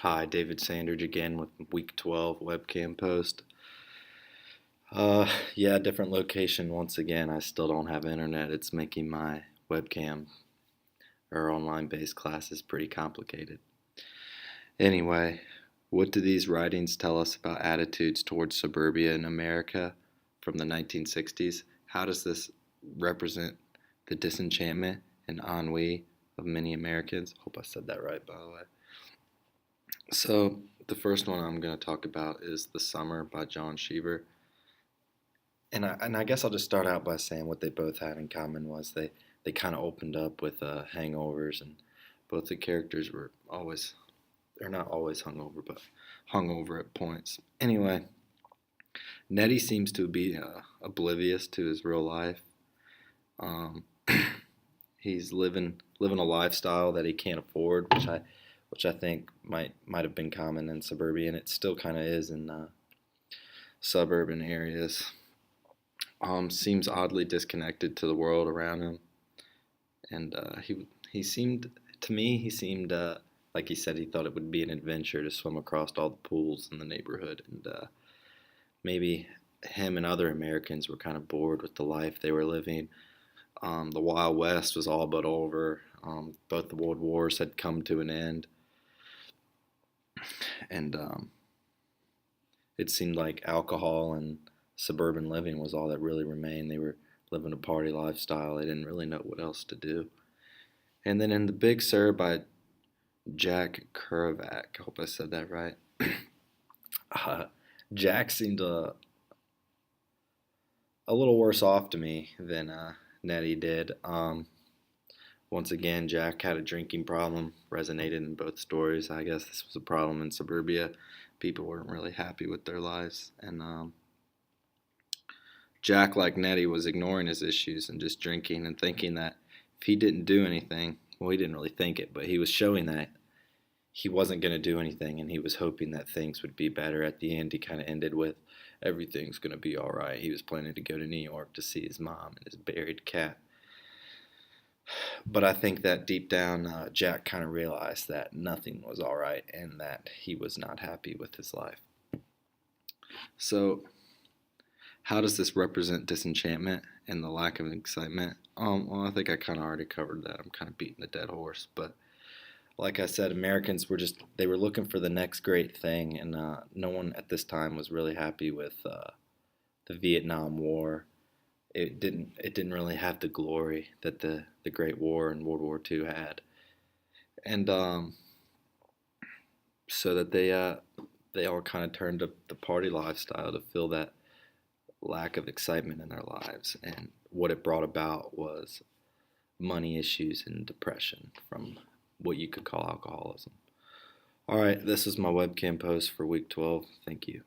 Hi, David Sandridge again with week 12 webcam post. Yeah, different location once again. I still don't have internet. It's making my webcam or online based classes pretty complicated. Anyway, what do these writings tell us about attitudes towards suburbia in America from the 1960s? How does this represent the disenchantment and ennui of many Americans? Hope I said that right, by the way. So, the first one I'm going to talk about is The Summer by John Cheever. And I guess I'll just start out by saying what they both had in common was they kind of opened up with hangovers, and both the characters were always, they're not always hungover, but hungover at points. Anyway, Nettie seems to be oblivious to his real life. Um, he's living a lifestyle that he can't afford, which I think might have been common in suburbia, and it still kind of is in suburban areas. Seems oddly disconnected to the world around him, and he seemed to me he seemed like he said he thought it would be an adventure to swim across all the pools in the neighborhood, and maybe him and other Americans were kind of bored with the life they were living. The Wild West was all but over. Both the world wars had come to an end, and it seemed like alcohol and suburban living was all that really remained. They were living a party lifestyle. They didn't really know what else to do. And then in The Big Sur by Jack Kerouac, I hope I said that right. Jack seemed a little worse off to me than Nettie did. Once again, Jack had a drinking problem, resonated in both stories. I guess this was a problem in suburbia. People weren't really happy with their lives, and Jack, like Nettie, was ignoring his issues and just drinking and thinking that if he didn't do anything, well, he didn't really think it, but he was showing that he wasn't going to do anything, and he was hoping that things would be better. At the end, he kind of ended with, everything's going to be all right. He was planning to go to New York to see his mom and his buried cat. But I think that deep down, Jack kind of realized that nothing was all right and that he was not happy with his life. So, how does this represent disenchantment and the lack of excitement? Well, I think I kind of already covered that. I'm kind of beating the dead horse, but like I said, Americans were they were looking for the next great thing, and no one at this time was really happy with the Vietnam War. It didn't really have the glory that the Great War and World War II had, and so that they all kind of turned to the party lifestyle to fill that lack of excitement in their lives, and what it brought about was money issues and depression from what you could call alcoholism. All right, this is my webcam post for week 12. Thank you.